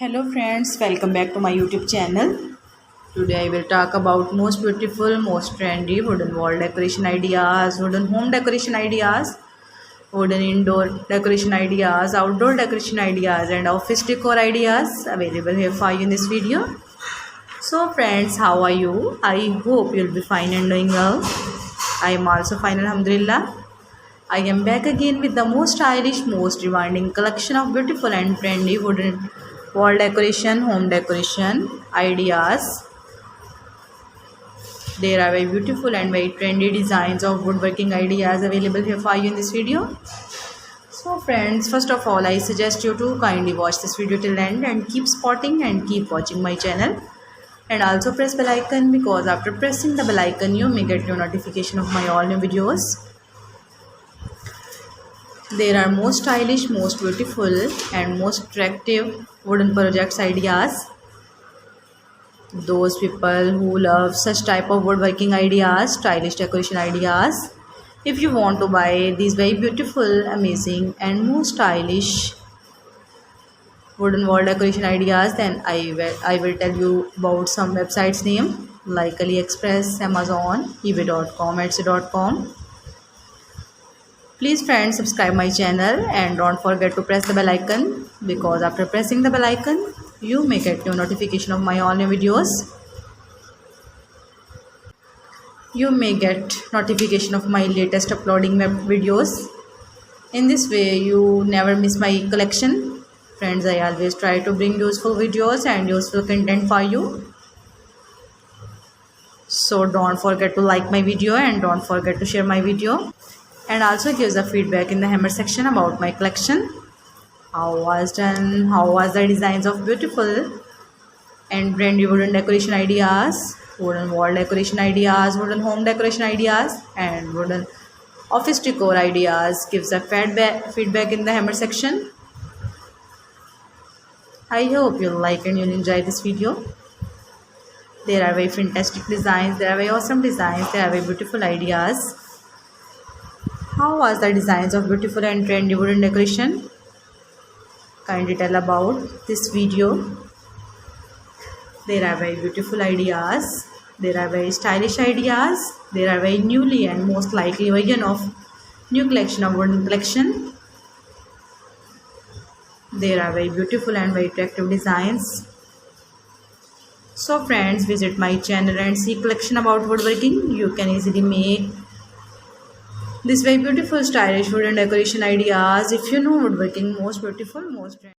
Hello friends, welcome back to my YouTube channel. Today I will talk about most beautiful, most trendy wooden wall decoration ideas, wooden home decoration ideas, wooden indoor decoration ideas, outdoor decoration ideas and office decor ideas available here for you in this video. So friends, how are you? I hope you'll be fine and doing well. I am also fine, alhamdulillah. I am back again with the most stylish, most demanding collection of beautiful and trendy wooden wall decoration, home decoration ideas. There are very beautiful and very trendy designs of woodworking ideas available here for you in this video. So friends, first of all, I suggest you to kindly watch this video till end and keep spotting and keep watching my channel. And also press bell icon, because after pressing the bell icon, you may get your notification of my all new videos. There are most stylish, most beautiful and most attractive wooden projects ideas. Those people who love such type of woodworking ideas, stylish decoration ideas, if you want to buy these very beautiful, amazing and most stylish wooden wall decoration ideas, then I will tell you about some websites name like AliExpress, Amazon, eBay.com, Etsy.com. Please friends, subscribe my channel and don't forget to press the bell icon, because after pressing the bell icon you may get your notification of my all new videos. You may get notification of my latest uploading videos. In this way you never miss my collection. Friends, I always try to bring useful videos and useful content for you. So don't forget to like my video and don't forget to share my video. And also give the feedback in the hammer section about my collection. How was done, how was the designs of beautiful and trendy wooden decoration ideas, wooden wall decoration ideas, wooden home decoration ideas and wooden office decor ideas. Give the feedback in the hammer section. I hope you'll like and you'll enjoy this video. There are very fantastic designs, there are very awesome designs, there are very beautiful ideas. How was the designs of beautiful and trendy wooden decoration? Kindly tell about this video. There are very beautiful ideas. There are very stylish ideas. There are very newly and most likely version of new collection of wooden collection. There are very beautiful and very attractive designs. So friends, visit my channel and see collection about woodworking. You can easily make these very beautiful stylish wooden decoration ideas if you know woodworking most beautiful, most trendy.